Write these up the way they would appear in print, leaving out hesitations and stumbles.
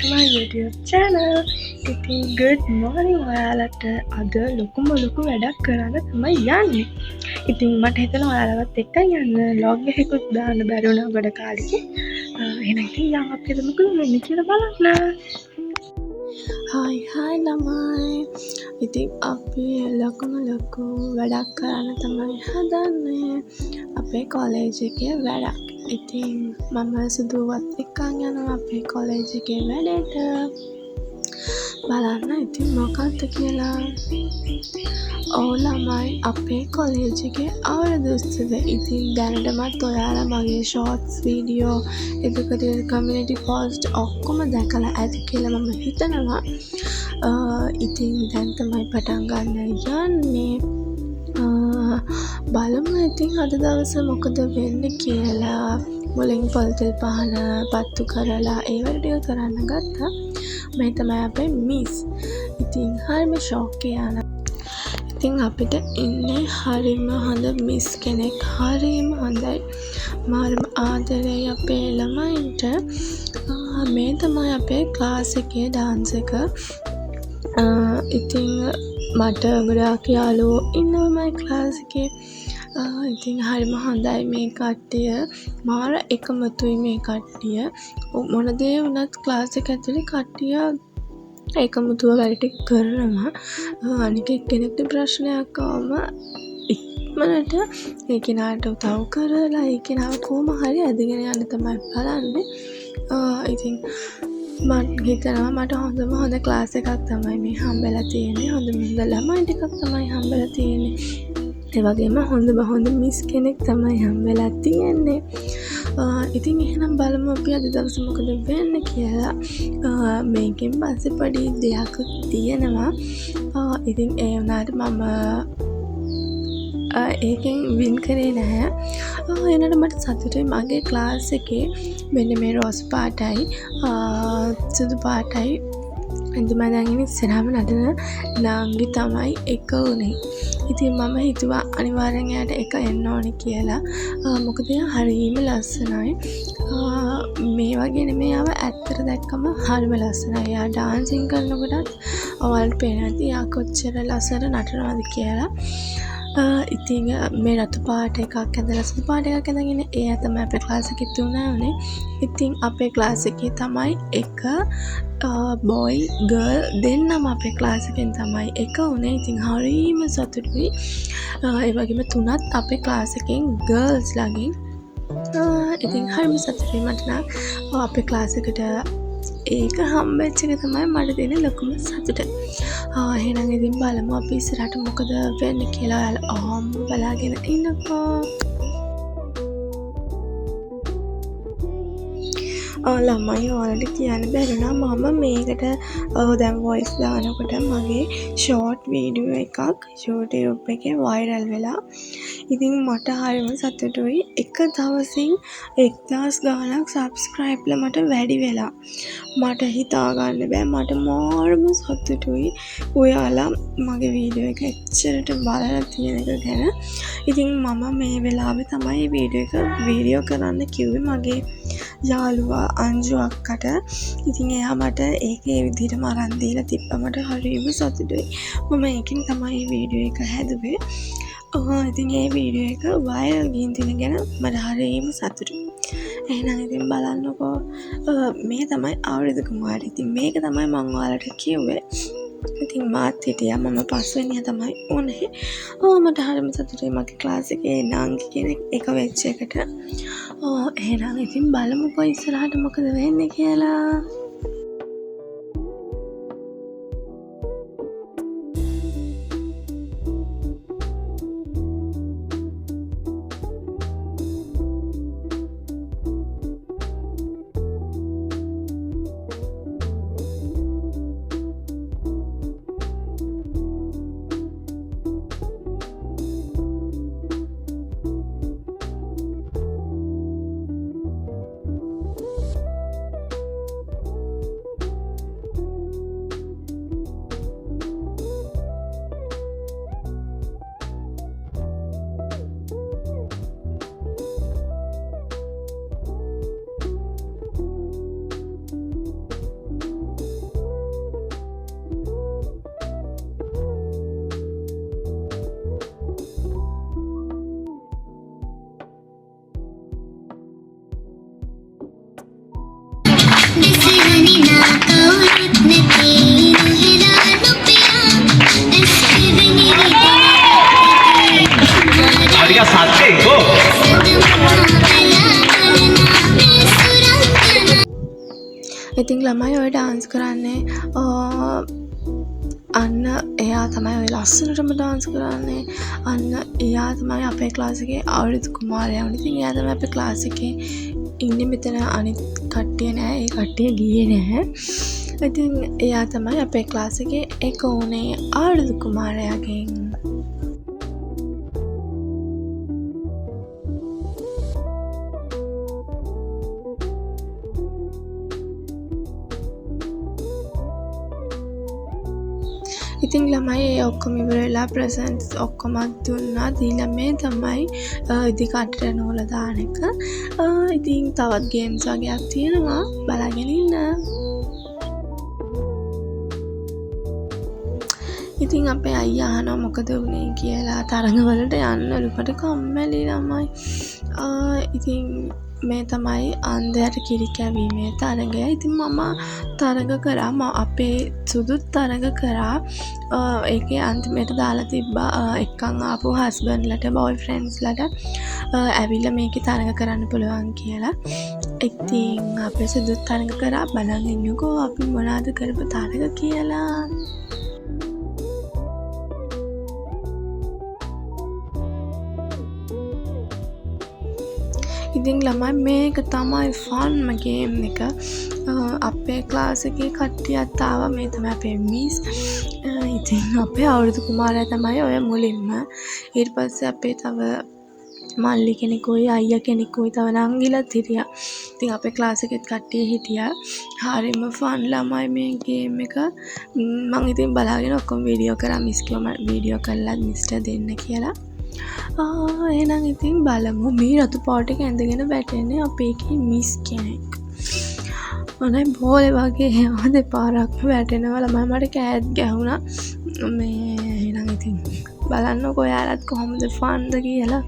to my YouTube channel. ඉතින් good morning ඔයාලට අද ලොකුම ලොකු වැඩක් කරන්න තමයි යන්නේ. ඉතින් මට හිතෙනවා ඔයාලවත් එක්ක යන්න vlog එකකුත් දාන්න බැරි වුණා ගොඩ කාලෙකින්. එහෙනම් ඉතින් යම් අපි මොකද වෙන්නේ කියලා බලන්න. Hi ළමයි. ඉතින් අපි ලොකුම ලොකු වැඩක් කරන්න තමයි හදන්නේ. අපේ කොලේජ් එකේ වැඩක්. ඉතින් මම සුදුවත් එක්කන් යනවා අපේ කොලේජ් එකේ වැඩට. බලන්න ඉතින් මොකක්ද කියලා. ඔව් ළමයි අපේ කොලේජ් එකේ අවුරුදු උත්සවය. ඉතින් දැනටමත් ඔයාලා මගේ ෂෝට්ස් වීඩියෝ එතකොට කමියුනිටි පෝස්ට් ඔක්කොම දැකලා ඇති කියලා මම හිතනවා. ඉතින් දැන් තමයි පටන් ගන්න යන්නේ. බලමු ඉතින් අද දවසේ මොකද වෙන්නේ කියලා. මුලින් පොල්තෙල් පහන පත්තු කරලා ඒ වැඩ ටික කරන්න ගත්තා. මේ තමයි අපේ මිස්. ඉතින් හරිම ෂොක් යනවා. ඉතින් අපිට ඉන්නේ හරිම හොඳ මිස් කෙනෙක්. හරිම හොඳයි. මාරම ආදරේ අපේ ළමයින්ට. මේ තමයි අපේ ක්ලාස් එකේ ඩාන්ස් එක. ඉතින් මට ගොඩාක් යාළුවෝ ඉන්නවා මගේ ක්ලාස් එකේ. ඉතින් හරිම හොඳයි මේ කට්ටිය. මාර එකමුතුයි මේ කට්ටිය. මොන දේ වුණත් ක්ලාස් එක ඇතුලේ කට්ටිය එකමුතුව වැඩ ටික කරනවා. අනික එක්කෙනෙක්ට ප්‍රශ්නයක් ආවම ඉක්මනට ඒ කෙනාට උදව් කරලා ඒ කෙනාව කොහොම හරි ඇදගෙන යන්න තමයි බලන්නේ. ඉතින් මම හිතනවා මට හොඳම හොඳ ක්ලාස් එකක් තමයි මේ හම්බෙලා තියෙන්නේ. හොඳම හොඳ ළමයි ටිකක් තමයි හම්බෙලා තියෙන්නේ. ඒ වගේම හොඳ මිස් කෙනෙක් තමයි හම්බෙලා තියෙන්නේ. ඉතින් එහෙනම් බලමු අපි අද දවසේ මොකද වෙන්නේ කියලා. මේකෙන් පස්සේ පොඩි දෙයක් තියෙනවා. ඉතින් ඒ වුණාට මම ඒකෙන් වින් කරේ නැහැ. එනට මට සතුටුයි මගේ ක්ලාස් එකේ මෙන්න මේ රෝස් පාටයි සුදු පාටයි අන්තිම දැන් ඉස්සරහම නටන නාංගි තමයි එක උනේ. ඉතින් මම හිතුවා අනිවාර්යෙන් එයාට එක එන්න ඕනේ කියලා. මොකද එයා හරිම ලස්සනයි. මේ වගේ නෙමෙයි ආව ඇත්තට දැක්කම හරිම ලස්සනයි. එයා ඩාන්සින් කරනකොටත් ඔයාලට පේනවා ඇති එයා කොච්චර ලස්සන නටනවද කියලා. ඉතින් මේ රතු පාට එකක් ඇඳලා සුදු පාට එකක් ඇඳගෙන එයා තමයි අපේ ක්ලාස් එකේ තුනවනේ. ඉතින් අපේ ක්ලාස් එකේ තමයි එක බොයි ගර්ල් දෙන්නම අපේ ක්ලාස් එකෙන් තමයි එක උනේ. ඉතින් හරිම සතුටුයි. ඒ වගේම තුනත් අපේ ක්ලාස් එකෙන් ගර්ල්ස් ලාගෙන්. ඉතින් හරිම සතුටුයි මට නම් අපේ ක්ලාස් එකට ඒක හම්බෙච්ච එක තමයි මට දෙන ලොකුම සතුට. එහෙනම් ඉතින් බලමු අපි ඉස්සරහට මොකද වෙන්නේ කියලා. ඔයාලා බලාගෙන ඉන්නකෝ. ළමයි ඔයාලට කියන්න බැරුණා මම මේකට දැන් වොයිස් දානකොට මගේ ෂෝට් වීඩියෝ එකක් YouTube එකේ වයිරල් වෙලා. ඉතින් මට හරිම සතුටුයි. එක දවසින් 1000 ගාණක් සබ්ස්ක්‍රයිබ්ලා මට වැඩි වෙලා. මට හිතා ගන්න බෑ. මට මාරම සතුටුයි. ඔයාලා මගේ වීඩියෝ එක එච්චරට බලලා තියෙන එක ගැන. ඉතින් මම මේ වෙලාවේ තමයි වීඩියෝ කරන්න කිව්වේ මගේ යාළුවා අංජු අක්කට. ඉතින් එයා මට ඒකේ විදිහටම අරන් දීලා තිබ්බා. මට හරිම සතුටුයි. මම ඒකෙන් තමයි වීඩියෝ එක හැදුවේ. ඉතින් ඒ වීඩියෝ එක වයිරල් ගිහින් තියෙන ගැන මට හරිම සතුටුයි. එහෙනම් ඉතින් බලන්නකෝ. මේ තමයි අවුරුදු කුමාරි. ඉතින් මේක තමයි මම ඔයාලට කිව්වේ. ඉතින් මාත් හිටියා මම පස්වෙනියා තමයි උනේ. මට හරිම සතුටුයි මගේ ක්ලාස් එකේ නාංගි කෙනෙක් එක වෙච්ච එකට. එහෙනම් ඉතින් බලමුකෝ ඉස්සරහට මොකද වෙන්නේ කියලා. क्या साचे हो ඉතින් ළමයි ඔය ඩාන්ස් කරන්නේ අන්න එයා තමයි ඔය ලස්සනටම ඩාන්ස් කරන්නේ. අන්න එයා තමයි අපේ ක්ලාස් එකේ ආරිත් කුමාරයා. ඉතින් එයා තමයි අපේ ක්ලාස් එකේ ඉන්නේ. මෙතන අනිත් කට්ටිය නෑ. ඒ කට්ටිය ගියේ නැහැ. ඉතින් එයා තමයි අපේ ක්ලාස් එකේ එක උනේ ආරිත් කුමාරයාගෙන්. ඉතින් ළමයි ඒ ඔක්කොම ඉවර වෙලා ප්‍රසන්ට්ස් ඔක්කොමත් දුන්නා. දීලා මේ තමයි ඉදිකටට නෝල දාන එක. ඉතින් තවත් ගේම්ස් වගේක් තියෙනවා. බලාගෙන ඉන්න. ඉතින් අපේ අයියා අහනවා මොකද වුනේ කියලා. තරඟවලට යන්නලු. කොට කම්මැලි ළමයි. ඉතින් මේ තමයි අන්ධයාට කිරි කැවීමේ තරඟය. ඉතින් මම තරඟ කරා. අපේ සුදුත් තරඟ කරා. ඒකේ අන්තිමට දාලා තිබ්බා එක්කන් ආපු හස්බන්ඩ්ලට බොයිෆ්‍රෙන්ඩ්ස්ලට ඇවිල්ලා මේකේ තරඟ කරන්න පුළුවන් කියලා. ඉතින් අපේ සුදුත් තරඟ කරා. බලන් ඉන්නකෝ අපි මොනවද කරපු තරඟ කියලා. ඉතින් ළමයි මේක තමයි ෆන්ම ගේම් එක. අපේ ක්ලාස් එකේ කට්ටියත් ආවා. මේ තමයි අපේ මිස්. ඉතින් අපේ අවුරුදු කුමාරයා තමයි ඔය මුලින්ම. ඊට පස්සේ අපේ තව මල්ලි කෙනෙකුයි අයියා කෙනෙකුයි තව නංගිලත් හිටියා. ඉතින් අපේ ක්ලාස් එකෙත් කට්ටිය හිටියා. හරිම ෆන් ළමයි මේ ගේම් එක. මම ඉතින් බලාගෙන ඔක්කොම වීඩියෝ කරා. මිස් කිව්වා වීඩියෝ කරලා මිස්ට දෙන්න කියලා. එහෙනම් ඉතින් බලමු මේ රතු පාට එක ඇඳගෙන වැටෙන්නේ අපේ මිස් කෙනෙක්. අනේ බෝලේ වගේ එයා දෙපාරක්ම වැටෙනවා. ළමයි මට කෑත් ගැහුණා. මේ එහෙනම් ඉතින් බලන්නකෝ ඔයාලත් කොහොමද ෆන්ද කියලා.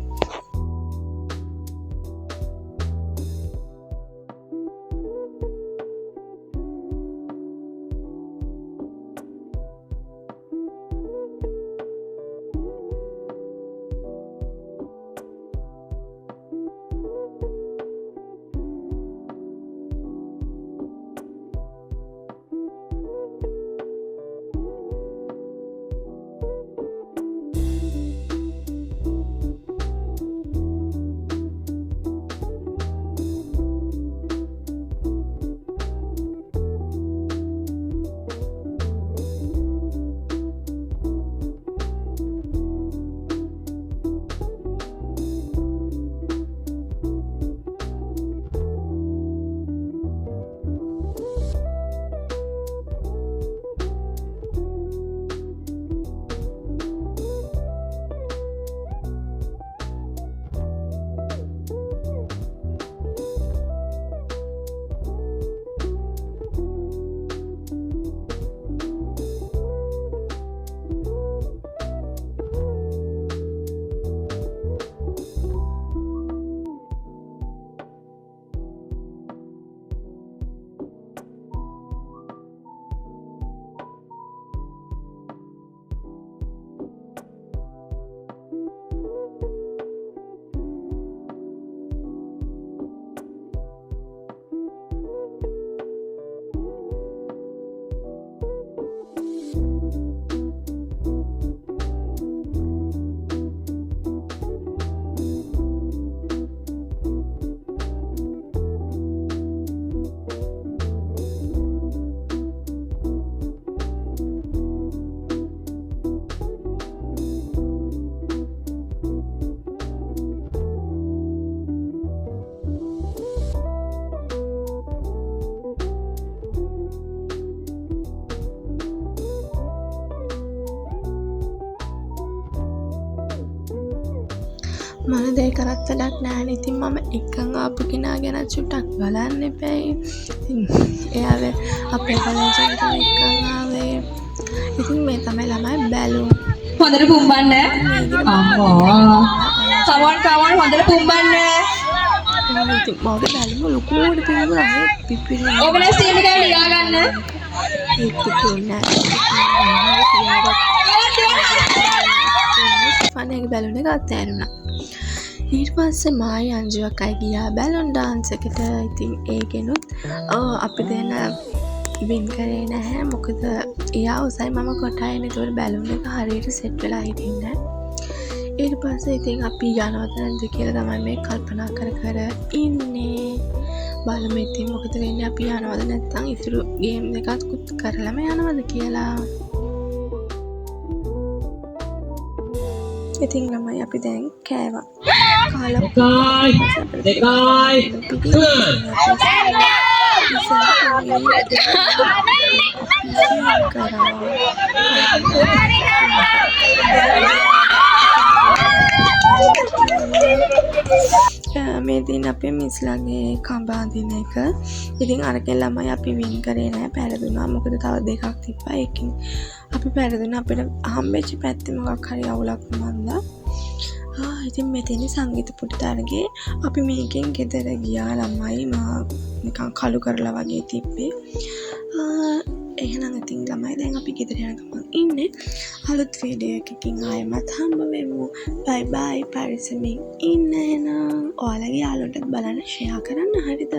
මම දෙය කරත් වැඩක් නැහැ නේ. ඉතින් මම එක්කන් ආපු කෙනා ගැන චුට්ටක් බලන්න එපැයි. ඉතින් එයාව අපේ කලෙන්ජ් එකට එක්කන් ආවේ. ඉතින් මේ තමයි ළමයි බැලුම්. හොඳට පුම්බන්න. අම්මෝ. කමොන් හොඳට පුම්බන්න. ඉතින් මගේ බැලුම ලොකුවට පිළිගුණා. පිපිරෙන. ඕගොල්ලෝ සීන් එක ලියා ගන්න. ඒක තුනක්. ෆන් එක බැලුම් එක අතෑරුණා. ඊට පස්සේ මායි අංජු අක්කයි ගියා බැලුන් ඩාන්ස් එකට. ඉතින් ඒකෙනුත් අපි දෙන වින් කරේ නැහැ. මොකද එයා උසයි මම කොටයිනේ. ඒතකොට බැලුන් එක හරියට සෙට් වෙලා හිටින්නේ නැහැ. ඊට පස්සේ ඉතින් අපි යනවද නැද්ද කියලා තමයි මේ කල්පනා කර කර ඉන්නේ. බලමු ඉතින් මොකද වෙන්නේ. අපි යනවද නැත්නම් ඉතුරු ගේම් දෙකත් කරලම යනවද කියලා. ඉතින් ළමයි අපි දැන් කෑවා. මේ දින අපේ මිස්ලාගේ කඹාදින එක. ඉතින් අරකෙන් ළමයි අපි වින් කරේ නැහැ. පැරදුනා. මොකද තව දෙකක් තිබ්බා. ඒකින් අපි පැරදුනා. අපිට හම්බෙච්ච පැත්තේ මොකක් හරි අවුලක් මන්දා. ඉතින් මෙතන සංගීත පුටුතරගේ අපි මේකෙන් ගෙදර ගියා. ළමයි නිකන් කළු කරලා වගේ තිබ්බේ. එහෙනම් ඉතින් ළමයි දැන් අපි ගෙදර යන ගමන් ඉන්නේ. අලුත් වීඩියෝ එකකින් ආයෙමත් හම්බ වෙමු. බයි බයි. පරිස්සමින් ඉන්න එහෙනම්. ඔයාලගේ යාළුවන්ටත් බලන්න ෂෙයා කරන්න. හරිද?